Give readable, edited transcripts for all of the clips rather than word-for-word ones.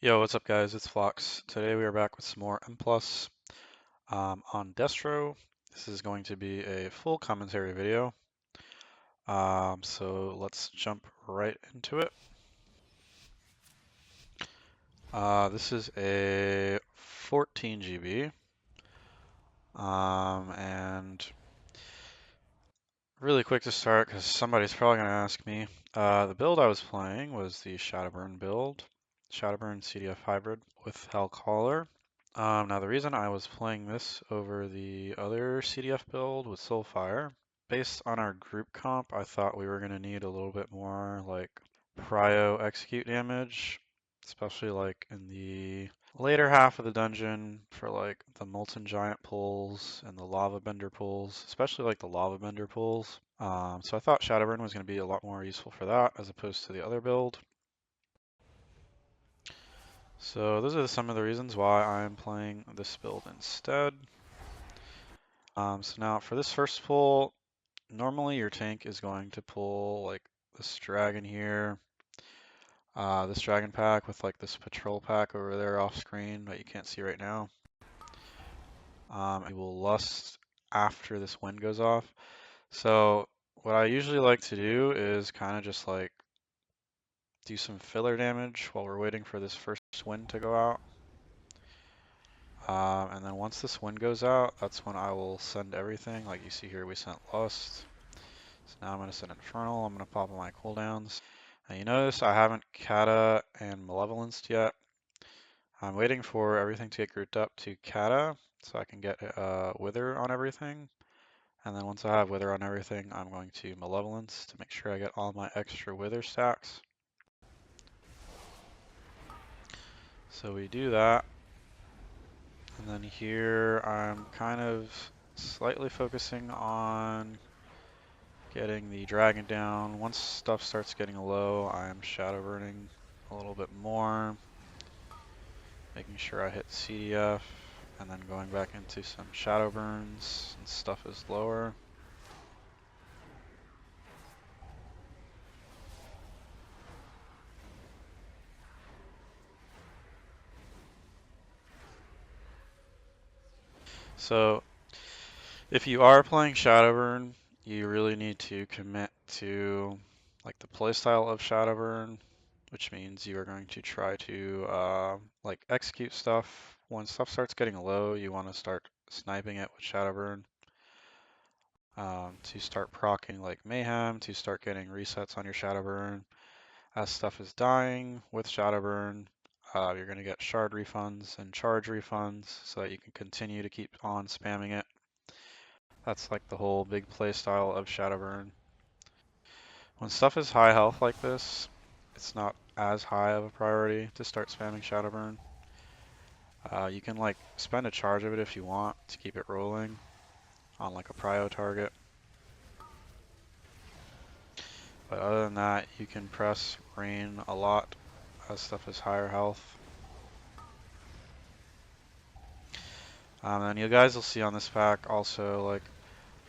Yo, what's up guys? It's Flox. Today we are back with some more M+, on Destro. This is going to be a full commentary video. So let's jump right into it. This is a 14 GB. And really quick to start, because somebody's probably going to ask me. The build I was playing was the Shadowburn build. Shadowburn CDF hybrid with Hellcaller. Now the reason I was playing this over the other CDF build with Soulfire, based on our group comp, I thought we were going to need a little bit more like prio execute damage, especially like in the later half of the dungeon for like the Molten Giant pulls and the Lava Bender pulls, especially like the Lava Bender pulls. So I thought Shadowburn was going to be a lot more useful for that as opposed to the other build. So those are some of the reasons why I'm playing this build instead. So now for this first pull, normally your tank is going to pull like this dragon here, this dragon pack with like this patrol pack over there off screen that you can't see right now. You will lust after this wind goes off. So what I usually like to do is kind of just like do some filler damage while we're waiting for this first wind to go out. And then once this wind goes out, that's when I will send everything. Like you see here, we sent Lust. So now I'm going to send Infernal. I'm going to pop on my cooldowns. Now you notice I haven't Kata and Malevolenced yet. I'm waiting for everything to get grouped up to Kata so I can get Wither on everything. And then once I have Wither on everything, I'm going to Malevolence to make sure I get all my extra Wither stacks. So we do that. And then here I'm kind of slightly focusing on getting the dragon down. Once stuff starts getting low, I'm shadow burning a little bit more, making sure I hit CDF, and then going back into some shadow burns and stuff is lower. So if you are playing Shadowburn, you really need to commit to like the playstyle of Shadowburn, which means you are going to try to like execute stuff. When stuff starts getting low, you want to start sniping it with Shadowburn to start proccing like Mayhem, to start getting resets on your Shadowburn. As stuff is dying with Shadowburn, you're going to get shard refunds and charge refunds so that you can continue to keep on spamming it. That's like the whole big play style of Shadowburn. When stuff is high health like this, it's not as high of a priority to start spamming Shadowburn. You can like spend a charge of it if you want to keep it rolling on like a prio target. But other than that, you can press rain a lot as stuff is higher health. And you guys will see on this pack also, like,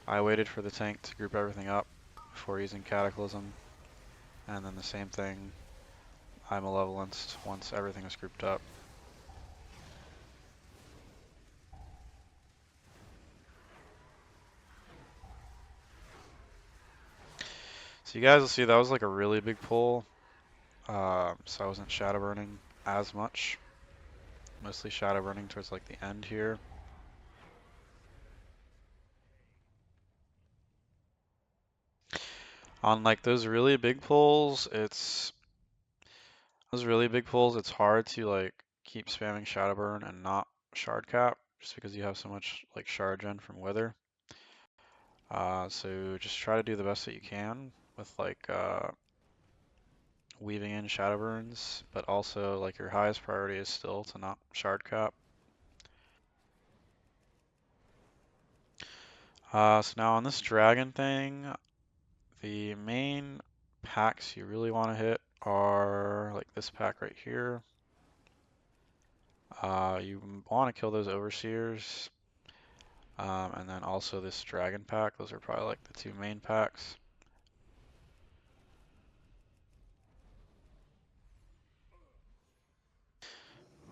I waited for the tank to group everything up before using Cataclysm. And then the same thing, I Malevolenced once everything was grouped up. So you guys will see that was like a really big pull. So I wasn't shadow burning as much. Mostly shadow burning towards like the end here. On like those really big pulls, it's hard to like keep spamming shadow burn and not shard cap just because you have so much like shard gen from Wither. So just try to do the best that you can with like weaving in shadow burns, but also like your highest priority is still to not shard cap. So now on this dragon thing, the main packs you really want to hit are like this pack right here. You want to kill those overseers, and then also this dragon pack. Those are probably like the two main packs.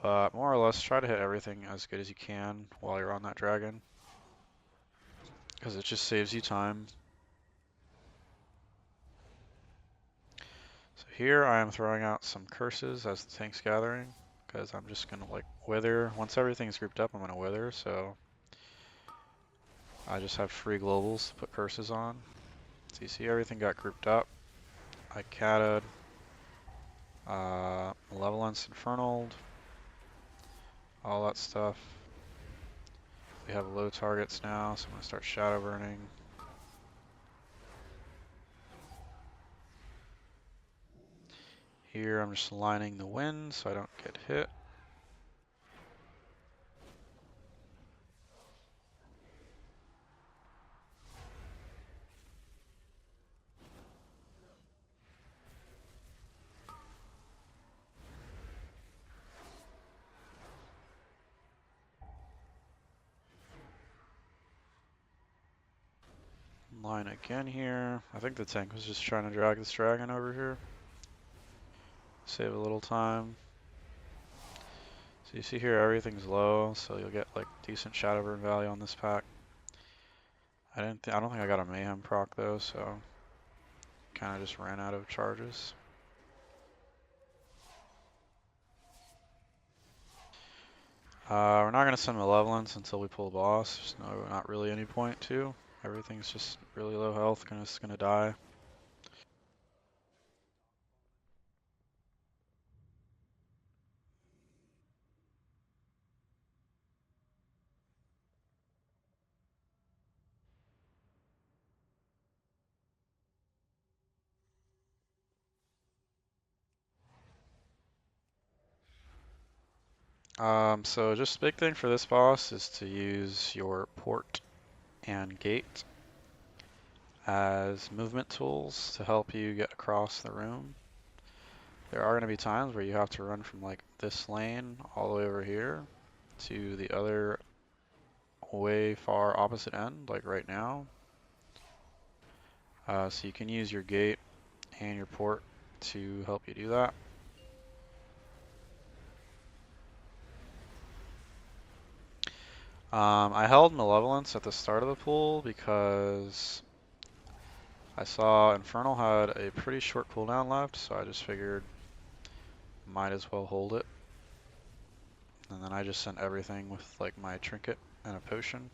But more or less, try to hit everything as good as you can while you're on that dragon, because it just saves you time. So here I am throwing out some curses as the tank's gathering, because I'm just gonna like wither. Once everything's grouped up, I'm gonna wither, so I just have free globals to put curses on. So you see everything got grouped up. I catted, Malevolence Infernaled, all that stuff. We have low targets now, so I'm gonna start shadow burning. Here I'm just lining the wind so I don't get hit. Line again here. I think the tank was just trying to drag this dragon over here. Save a little time. So you see here everything's low, so you'll get like decent shadow burn value on this pack. I don't think I got a mayhem proc though, so kind of just ran out of charges. We're not gonna send Malevolence until we pull boss. There's not really any point to. Everything's just really low health, just gonna die. So just big thing for this boss is to use your port and gate as movement tools to help you get across the room. There are going to be times where you have to run from like this lane all the way over here to the other way far opposite end, like right now. So you can use your gate and your port to help you do that. I held Malevolence at the start of the pool because I saw Infernal had a pretty short cooldown left, so I just figured might as well hold it. And then I just sent everything with like my trinket and a potion.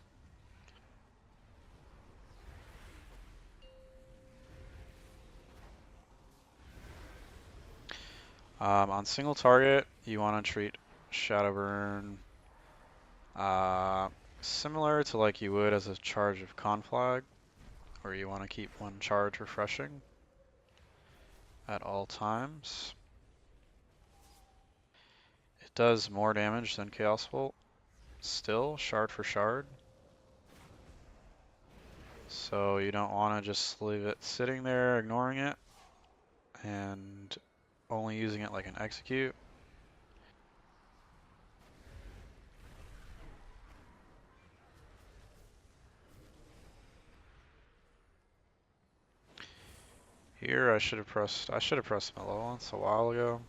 On single target, you want to treat Shadow Burn similar to like you would as a charge of Conflag, where you want to keep one charge refreshing at all times. It does more damage than Chaos Bolt, still, shard for shard. So you don't want to just leave it sitting there, ignoring it, and only using it like an execute. Here I should have pressed Malevolence a while ago.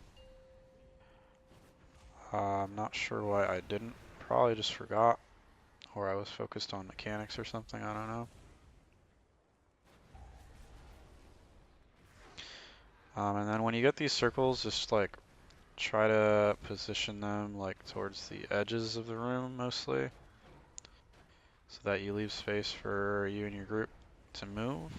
I'm not sure why I didn't. Probably just forgot, or I was focused on mechanics or something, I don't know. And then when you get these circles, just like try to position them like towards the edges of the room mostly, so that you leave space for you and your group to move.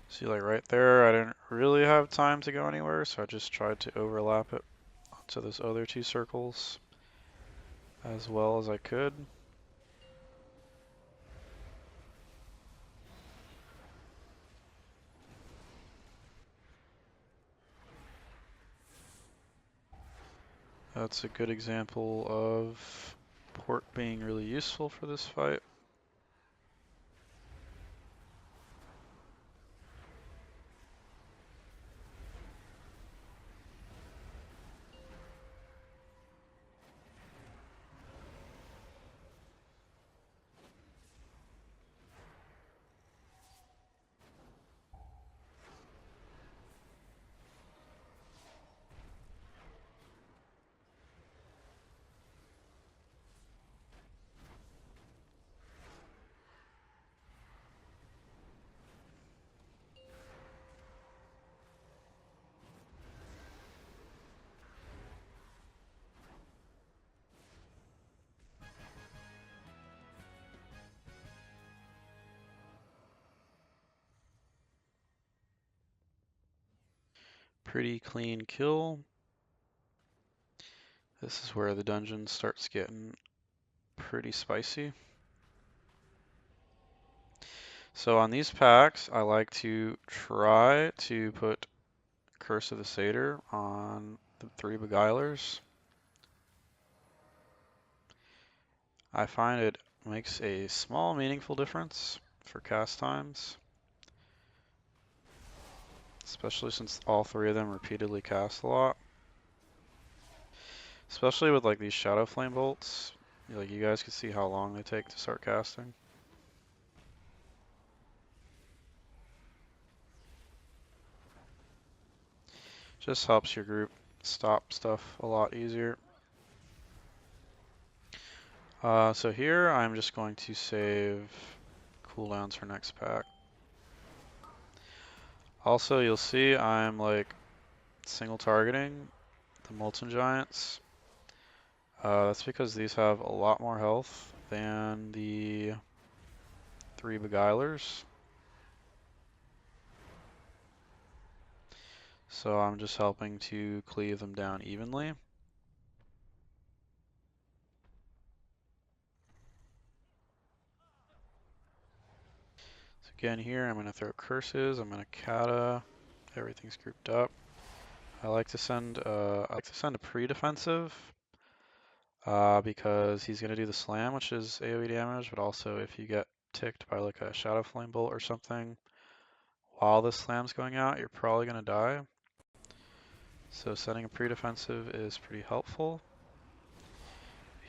See, like right there, I didn't really have time to go anywhere, so I just tried to overlap it onto those other two circles as well as I could. That's a good example of port being really useful for this fight. Pretty clean kill. This is where the dungeon starts getting pretty spicy. So on these packs, I like to try to put Curse of the Satyr on the 3 Beguilers. I find it makes a small meaningful difference for cast times, especially since all 3 of them repeatedly cast a lot. Especially with like these Shadow Flame bolts, like you guys can see how long they take to start casting. Just helps your group stop stuff a lot easier. So here I'm just going to save cooldowns for next pack. Also, you'll see I'm like single targeting the Molten Giants. That's because these have a lot more health than the 3 Beguilers. So I'm just helping to cleave them down evenly. So again here, I'm going to throw curses, I'm going to kata, everything's grouped up. I like to send a pre-defensive because he's going to do the slam, which is AoE damage, but also if you get ticked by like a Shadow Flame bolt or something while the slam's going out, you're probably going to die. So sending a pre-defensive is pretty helpful.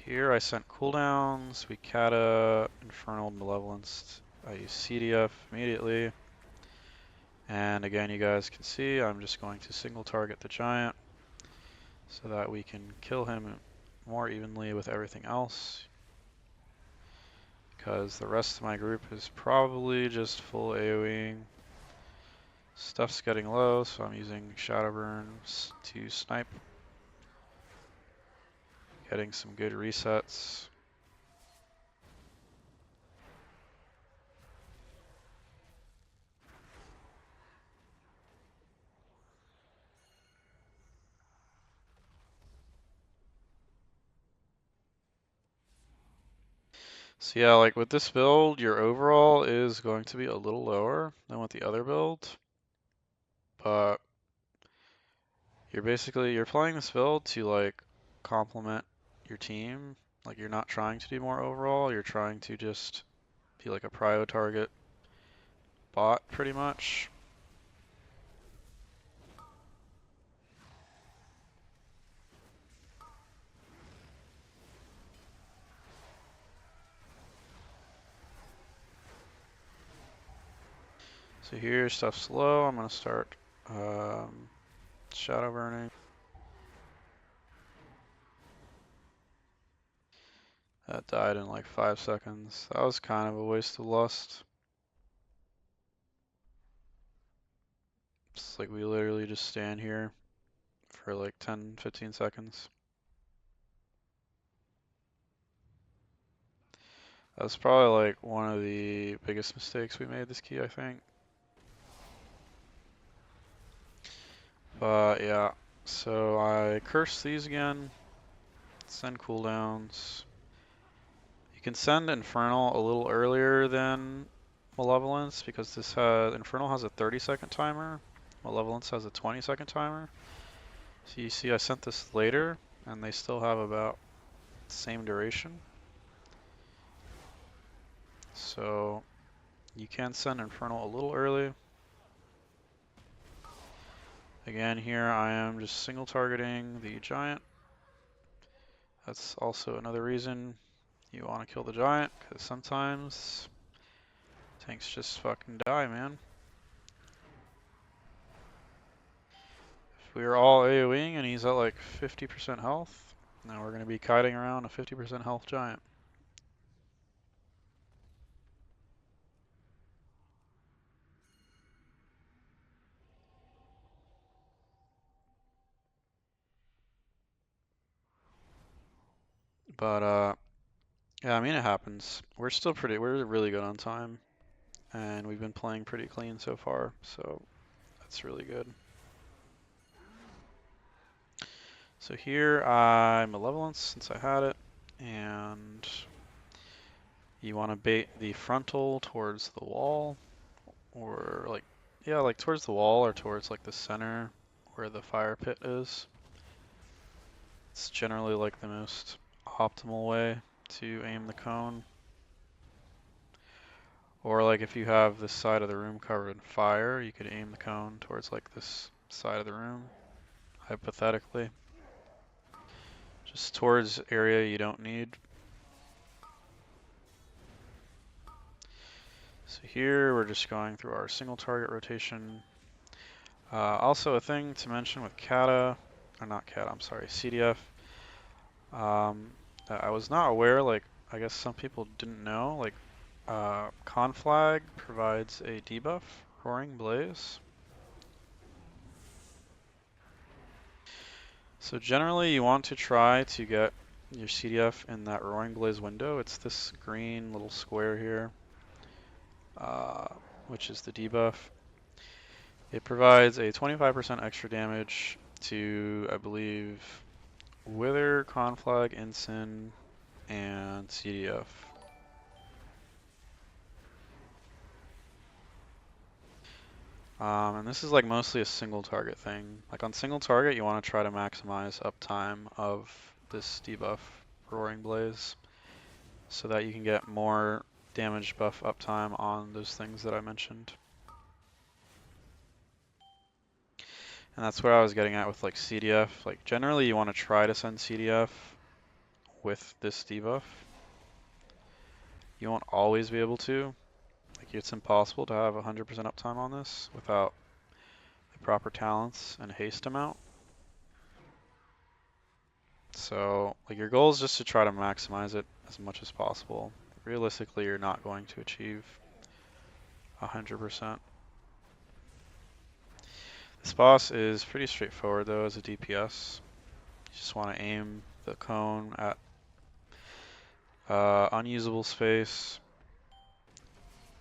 Here I sent cooldowns, we kata, Infernal Malevolence, I use CDF immediately. And again, you guys can see I'm just going to single target the giant so that we can kill him more evenly with everything else. Because the rest of my group is probably just full AoEing. Stuff's getting low, so I'm using Shadowburns to snipe. Getting some good resets. So yeah, like with this build, your overall is going to be a little lower than with the other build. But you're playing this build to like complement your team. Like you're not trying to do more overall, you're trying to just be like a prio target bot pretty much. So here stuff's low, I'm gonna start shadow burning. That died in like 5 seconds. That was kind of a waste of lust. It's like we literally just stand here for like 10, 15 seconds. That's probably like one of the biggest mistakes we made this key, I think. But yeah, so I curse these again, send cooldowns. You can send Infernal a little earlier than Malevolence because Infernal has a 30-second timer, Malevolence has a 20-second timer. So you see I sent this later and they still have about the same duration. So you can send Infernal a little early. Again, here I am just single targeting the giant. That's also another reason you want to kill the giant, because sometimes tanks just fucking die, man. If we were all AoEing and he's at like 50% health, now we're going to be kiting around a 50% health giant. But yeah, I mean it happens. We're really good on time, and we've been playing pretty clean so far, so that's really good. So here I malevolence since I had it, and you want to bait the frontal towards the wall, or like, yeah, like towards the wall or towards like the center where the fire pit is. It's generally like the most optimal way to aim the cone. Or like if you have this side of the room covered in fire, you could aim the cone towards like this side of the room, hypothetically. Just towards area you don't need. So here we're just going through our single target rotation. Also a thing to mention with kata, or not kata, I'm sorry, CDF. I was not aware, like I guess some people didn't know, like Conflag provides a debuff, Roaring Blaze. So generally you want to try to get your CDF in that Roaring Blaze window. It's this green little square here, which is the debuff. It provides a 25% extra damage to, I believe, Wither, Conflag, Ensign, and CDF. And this is like mostly a single target thing. Like on single target, you want to try to maximize uptime of this debuff, Roaring Blaze, so that you can get more damage buff uptime on those things that I mentioned. And that's what I was getting at with like CDF. Like generally you want to try to send CDF with this debuff. You won't always be able to. Like it's impossible to have 100% uptime on this without the proper talents and haste amount. So like your goal is just to try to maximize it as much as possible. Realistically, you're not going to achieve 100%. This boss is pretty straightforward though as a DPS. You just want to aim the cone at unusable space.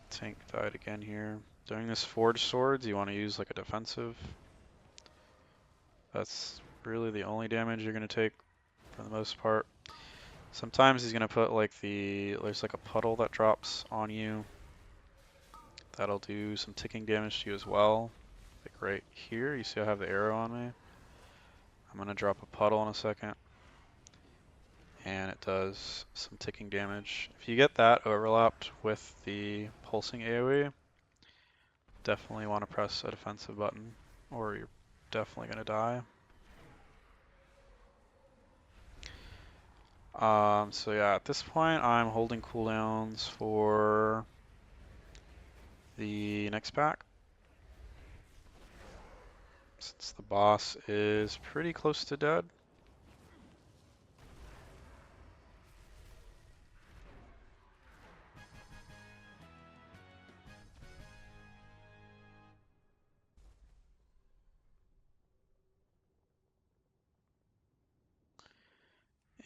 Tank died again here. During this forged swords, you want to use like a defensive. That's really the only damage you're going to take for the most part. Sometimes he's going to put like there's like a puddle that drops on you. That'll do some ticking damage to you as well. Like right here, you see I have the arrow on me. I'm going to drop a puddle in a second. And it does some ticking damage. If you get that overlapped with the pulsing AoE, definitely want to press a defensive button or you're definitely going to die. So yeah, at this point I'm holding cooldowns for the next pack. Since the boss is pretty close to dead.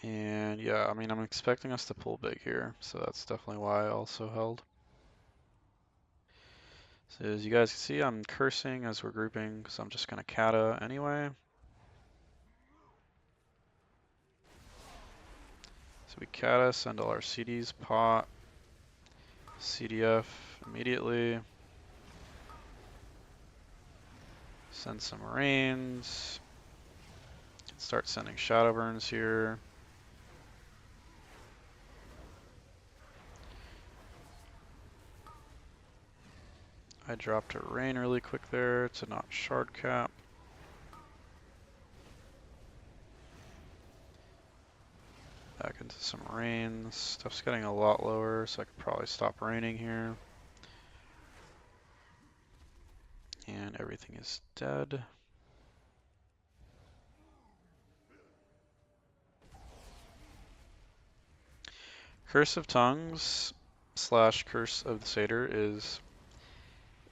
And yeah, I mean, I'm expecting us to pull big here, so that's definitely why I also held. So as you guys can see, I'm cursing as we're grouping because I'm just going to kata anyway. So we kata, send all our CDs, pot, CDF immediately. Send some Marines. Start sending Shadow Burns here. I dropped a Rain really quick there to not shard cap. Back into some Rains. Stuff's getting a lot lower, so I could probably stop raining here. And everything is dead. Curse of Tongues / Curse of the Satyr is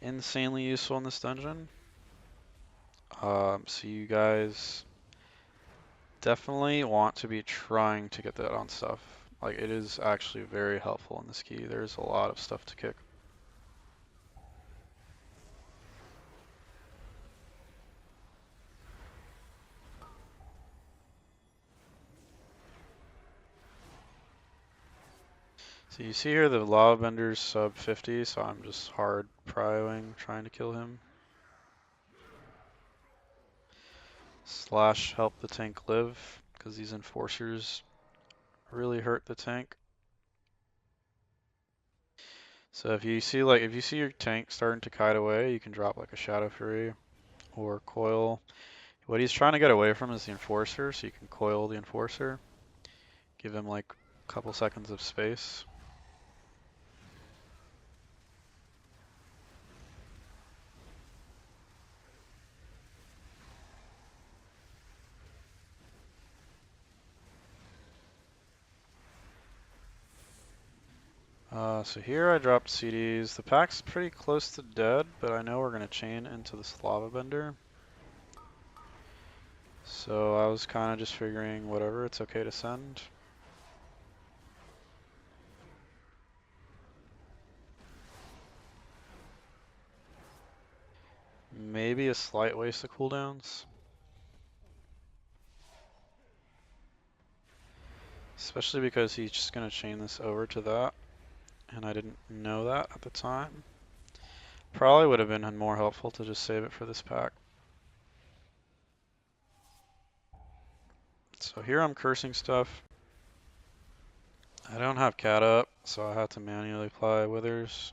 insanely useful in this dungeon. So you guys definitely want to be trying to get that on stuff. Like it is actually very helpful in this key. There's a lot of stuff to kick. So you see here the lava bender's sub 50, so I'm just hard prioing, trying to kill him. Slash help the tank live, because these enforcers really hurt the tank. So if you see your tank starting to kite away, you can drop like a Shadow Fury or coil. What he's trying to get away from is the enforcer, so you can coil the enforcer. Give him like a couple seconds of space. So here I dropped CDs. The pack's pretty close to dead, but I know we're gonna chain into this lava bender. So I was kind of just figuring whatever, it's okay to send. Maybe a slight waste of cooldowns. Especially because he's just gonna chain this over to that. And I didn't know that at the time. Probably would have been more helpful to just save it for this pack. So here I'm cursing stuff. I don't have cat up, so I had to manually apply withers.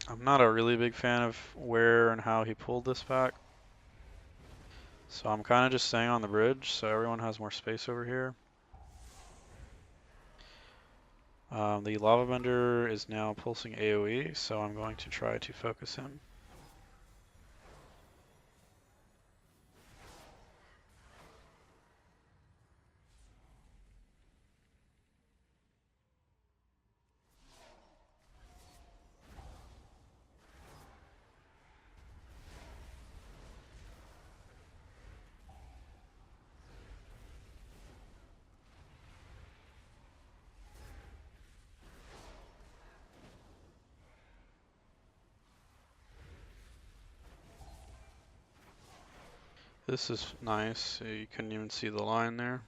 I'm not a really big fan of where and how he pulled this back. So I'm kind of just staying on the bridge so everyone has more space over here. The lava bender is now pulsing AoE, so I'm going to try to focus him. This is nice. You couldn't even see the line there.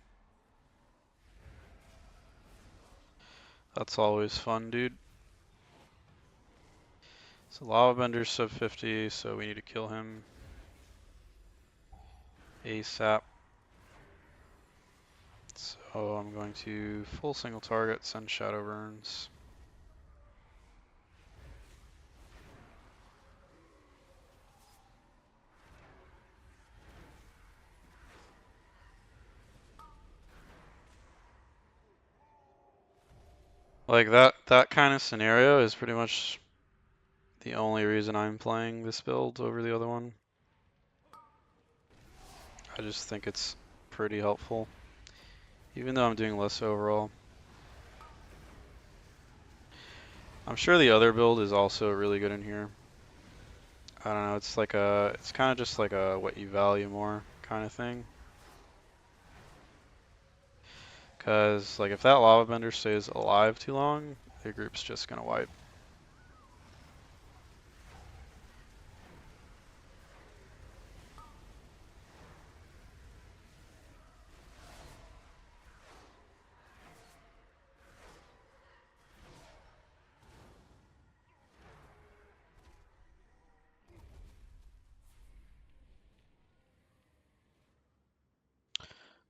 That's always fun, dude. So lava bender's sub 50, so we need to kill him ASAP. So I'm going to full single target, send shadow burns. Like that kind of scenario is pretty much the only reason I'm playing this build over the other one. I just think it's pretty helpful, even though I'm doing less overall. I'm sure the other build is also really good in here. I don't know, it's kind of just like a what you value more kind of thing. Cause like if that lava bender stays alive too long, the group's just gonna wipe.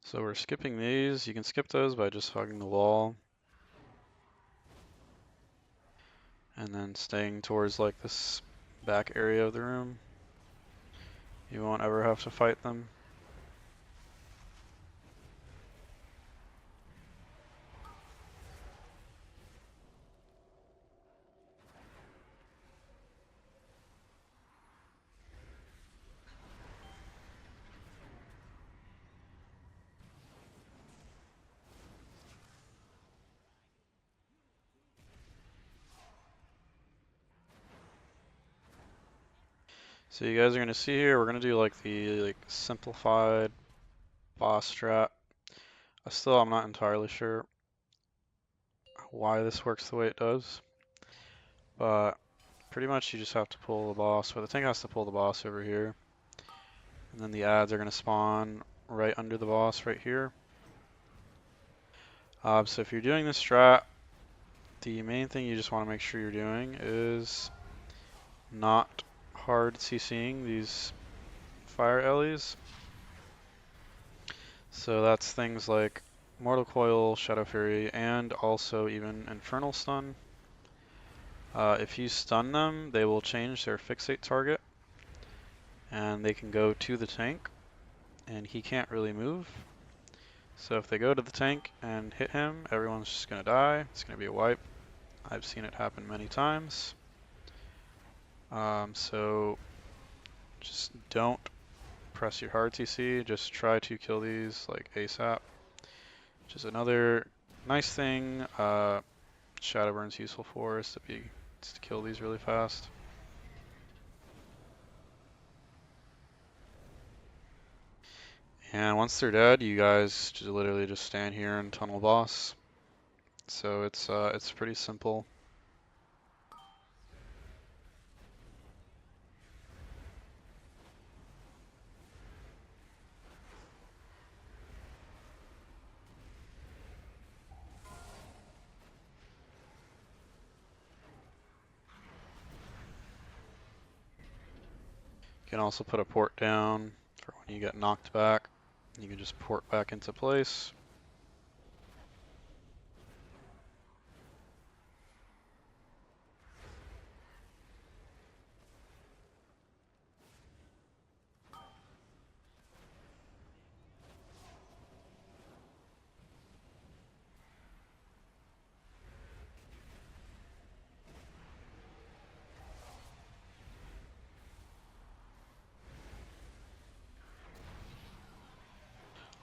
So we're skipping these. You can skip those by just hugging the wall. And then staying towards like this back area of the room. You won't ever have to fight them. So you guys are gonna see here, we're gonna do like the simplified boss strat. I'm not entirely sure why this works the way it does, but pretty much you just have to pull the boss, or the tank has to pull the boss over here, and then the ads are gonna spawn right under the boss right here. So if you're doing this strat, the main thing you just want to make sure you're doing is not hard CCing these fire Ellies. So that's things like Mortal Coil, Shadow Fury, and also even Infernal Stun. If you stun them, they will change their fixate target, and they can go to the tank, and he can't really move. So if they go to the tank and hit him, everyone's just going to die. It's going to be a wipe. I've seen it happen many times. So just don't press your hard TC. Just try to kill these like ASAP. Which is another nice thing Shadowburn's useful for is to kill these really fast. And once they're dead, you guys just literally just stand here and tunnel boss. So it's pretty simple. You can also put a port down for when you get knocked back. You can just port back into place.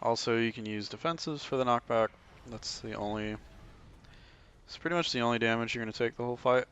Also, you can use defensives for the knockback. It's pretty much the only damage you're going to take the whole fight.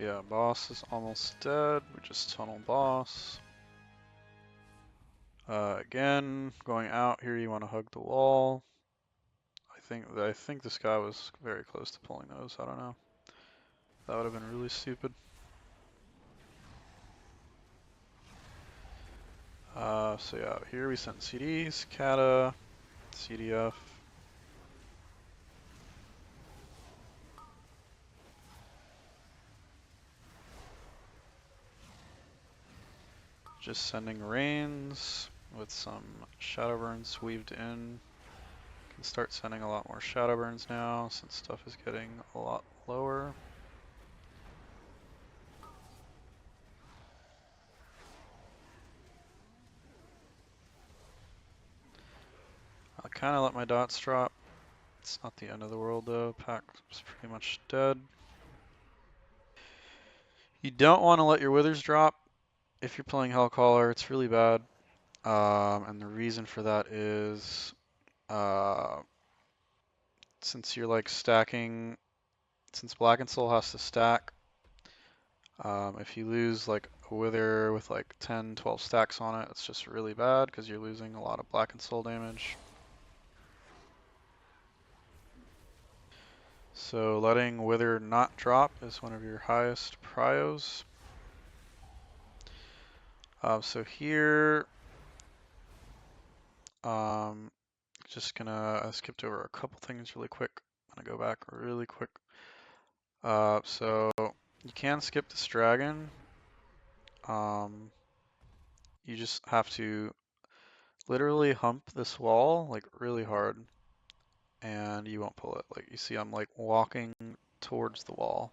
Yeah, boss is almost dead. We just tunnel boss. Again, going out here, you want to hug the wall. I think this guy was very close to pulling those. I don't know. That would have been really stupid. So yeah, here we sent CDs, Kata, CDF. Just sending rains with some shadow burns weaved in. Can start sending a lot more shadow burns now since stuff is getting a lot lower. I'll kind of let my dots drop. It's not the end of the world though. Pack is pretty much dead. You don't want to let your withers drop if you're playing Hellcaller. It's really bad. And the reason for that is since you're like stacking, since Black and Soul has to stack, if you lose like a wither with like 10, 12 stacks on it, it's just really bad because you're losing a lot of Black and Soul damage. So letting wither not drop is one of your highest prios. So here, just I skipped over a couple things really quick. I'm gonna go back really quick. So you can skip this dragon. You just have to literally hump this wall like really hard and you won't pull it. Like you see I'm like walking towards the wall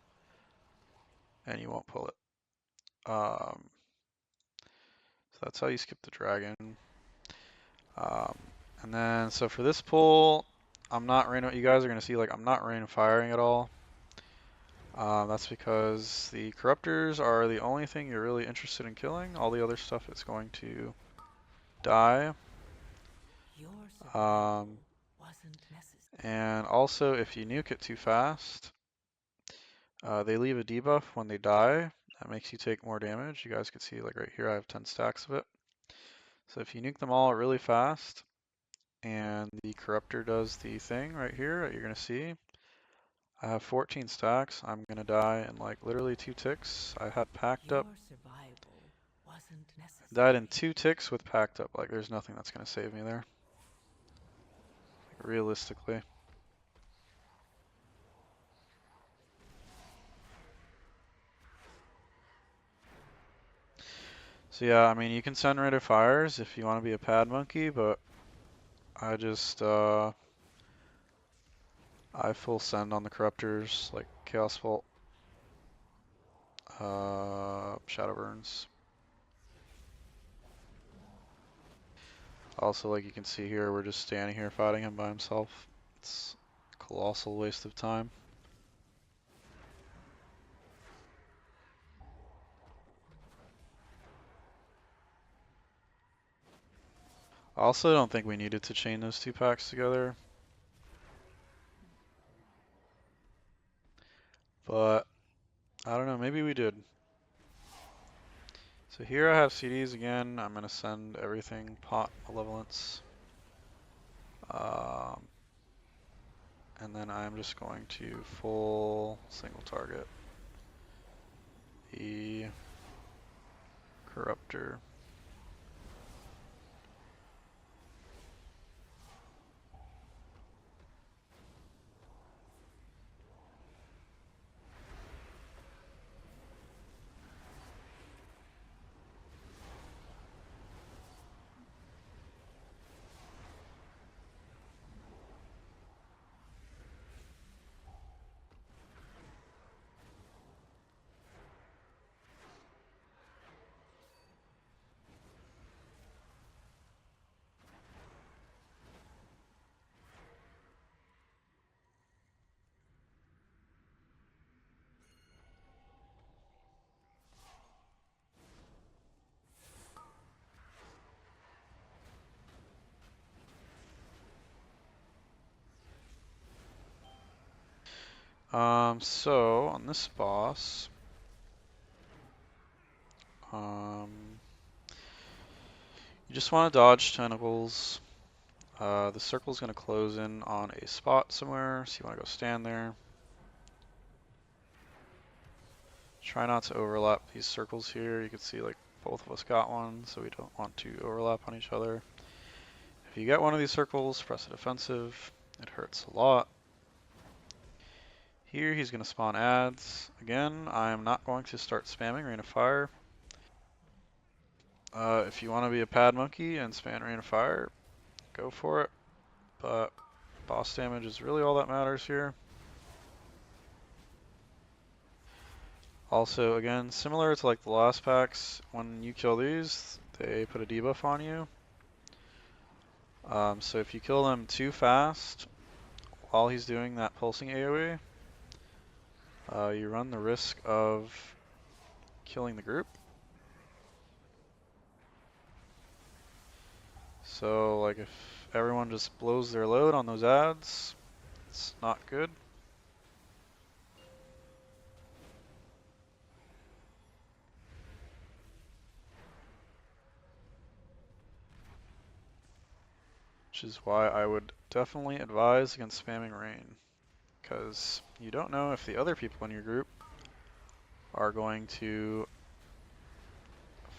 and you won't pull it. So that's how you skip the dragon. And then so for this pull, I'm not rain. You guys are gonna see like I'm not rain firing at all. That's because the corruptors are the only thing you're really interested in killing. All the other stuff is going to die. And also, if you nuke it too fast, they leave a debuff when they die, That makes you take more damage. You guys can see like right here I have 10 stacks of it. So if you nuke them all really fast and the corruptor does the thing right here that you're gonna see, I have 14 stacks. I'm gonna die in like literally 2 ticks. I had packed up. Died in 2 ticks with packed up. Like there's nothing that's gonna save me there. Like, realistically. So yeah, I mean you can send Raider Fires if you want to be a pad monkey, but I just I full send on the corruptors like Chaos Bolt, Shadow Burns. Also, like you can see here, we're just standing here fighting him by himself. It's a colossal waste of time. I also don't think we needed to chain those 2 packs together. But, I don't know, maybe we did. So here I have CDs again. I'm going to send everything pot malevolence. And then I'm just going to full single target the corruptor. So on this boss, you just want to dodge tentacles. The circle's going to close in on a spot somewhere, so you want to go stand there. Try not to overlap these circles here. You can see like both of us got one, so we don't want to overlap on each other. If you get one of these circles, press a defensive. It hurts a lot. Here he's going to spawn ads. Again, I am not going to start spamming Rain of Fire. If you want to be a pad monkey and spam Rain of Fire, go for it. But boss damage is really all that matters here. Also, again, similar to like the last packs, when you kill these, they put a debuff on you. So if you kill them too fast while he's doing that pulsing AoE, you run the risk of killing the group. So like if everyone just blows their load on those ads, it's not good. Which is why I would definitely advise against spamming rain, because you don't know if the other people in your group are going to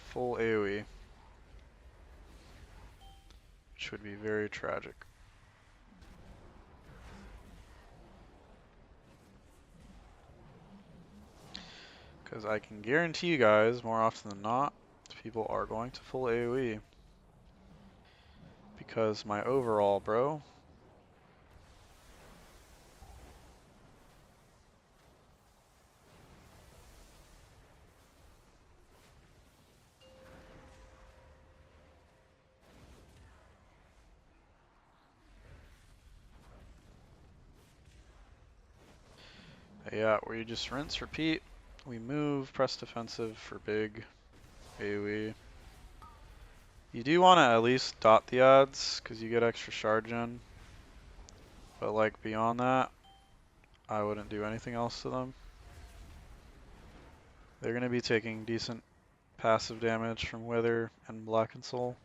full AoE, which would be very tragic. Because I can guarantee you guys, more often than not, people are going to full AoE. Because my overall, bro. Yeah, where you just rinse, repeat. We move, press defensive for big AoE. You do want to at least dot the ads, because you get extra shard gen. But like beyond that, I wouldn't do anything else to them. They're going to be taking decent passive damage from Wither and Black and Soul.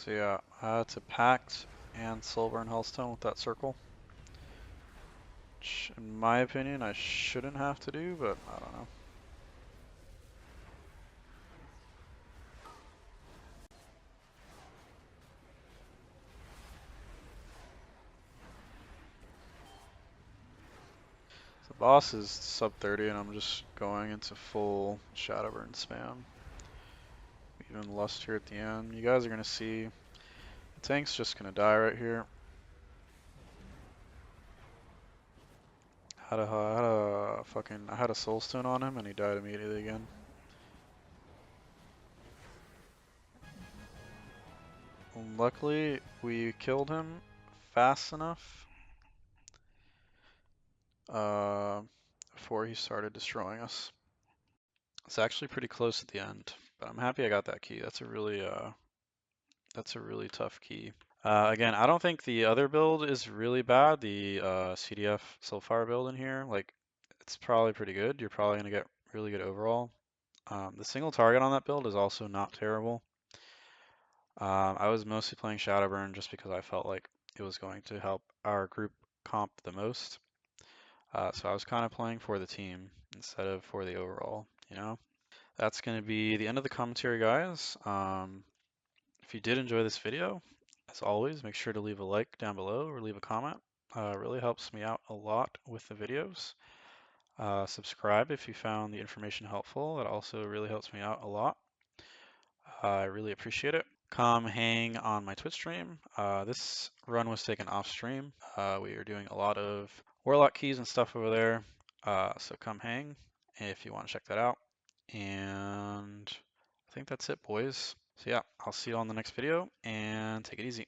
So yeah, it's a Pact and Silver and Hellstone with that circle. Which, in my opinion, I shouldn't have to do, but I don't know. The boss is sub 30 and I'm just going into full Shadowburn spam. Even Lust here at the end. You guys are going to see the tank's just going to die right here. I had a soulstone on him and he died immediately again. Luckily, we killed him fast enough uh, before he started destroying us. It's actually pretty close at the end, but I'm happy I got that key. That's a really tough key. Again, I don't think the other build is really bad. The CDF Soulfire build in here, like, it's probably pretty good. You're probably gonna get really good overall. The single target on that build is also not terrible. I was mostly playing Shadowburn just because I felt like it was going to help our group comp the most. So I was kind of playing for the team instead of for the overall, you know? That's going to be the end of the commentary, guys. If you did enjoy this video, as always, make sure to leave a like down below or leave a comment. It really helps me out a lot with the videos. Subscribe if you found the information helpful. It also really helps me out a lot. I really appreciate it. Come hang on my Twitch stream. This run was taken off stream. We are doing a lot of Warlock keys and stuff over there. So come hang if you want to check that out. And I think that's it, boys. So yeah, I'll see you on the next video and take it easy.